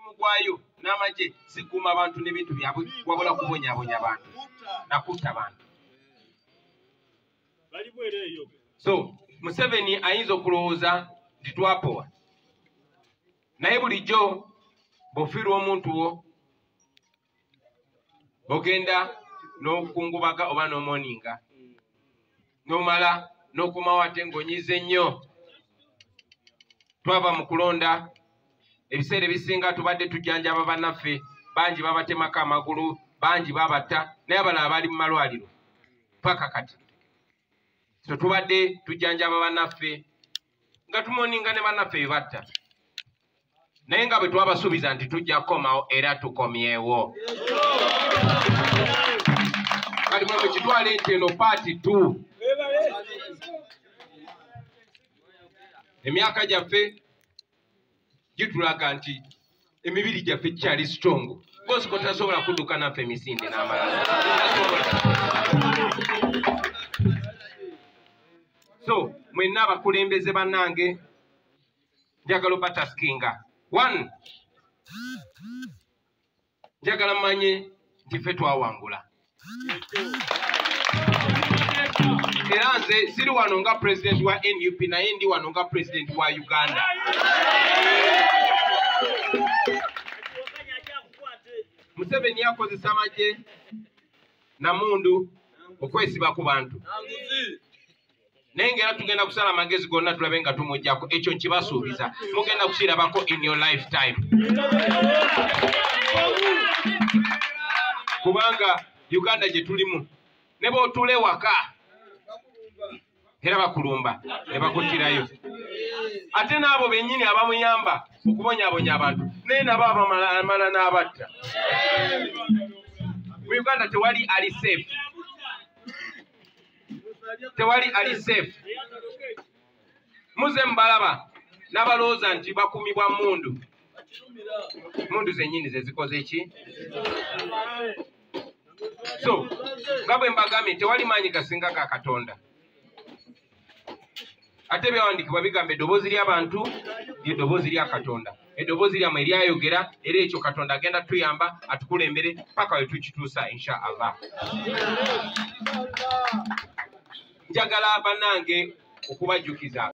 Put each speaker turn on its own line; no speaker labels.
omulimu gwayo n'amagye si kuuma abantu n'ebintu byabwe wabula kubonyaabonya abantu nakutta abantu. So Museveni ayinza okulowooza nti twapowa, naye bulijjo bw'ofiirwa omuntu wo bw'ogenda n'okungubaga oba n'omwoninga n'omala n'okumawo ate ng'onyize nnyo. Twava mu kulonda ebiseera ebisinga tubadde tujjanjaba bannaffe, bangi babatemako amagulu, bangi babatta, naye abalala bali mu malwaliro paka kati. So tubadde tujjanjaba bannaffe nga tumwoninga ne bannaffe bebatta, naye nga bwe twabasuubiza nti tujja kukomawo era tukomyewo. Kati mwe mukitwale nti eno paati 2. Emyaka gyaffe gitulaga nti emibiri gyaffe gikyali strong. Bosco tasobola kudduka naffe emisinde n'amalala. So mwenna abakulembeze bannange njagala obataskinga. 1, njagala mmanye nti ffe twawangula. Era nze siri wano nga president wa NUP naye ndi wano nga president wa Uganda. Museveni yakozesa amagye namundu okwesiba ku bantu, naye ngera tugenda kusala amagezi gonna tulabe nga tumujjako. Ekyo nkibasuubiza mugenda kukirabako in your lifetime, kubanga Uganda gye tulimu ne bw'otuula ewaka era bakulumba ne bakuttirayo. Ate n'abo bennyini abamuyamba okubonyaabonya abantu naye nabo abamala n'abatta. Mu Uganda tewali ali safe, tewali ali safe. Muze mbalaba n'abalowooza nti bakumibwa mundu. Mundu zennyini ze zikoze eki? So nga bwe mbagambye tewali maanyi gasinga ga Katonda. Ate byawandiikibwa bigamba eddoboozi ly'abantu ly'eddoboozi lya Katonda. Eddoboozi lyammwe eryayogera era ekyo Katonda agenda tuyamba atukulembere paka we tukituusa insha Allah. Njagala bannange okubajjukiza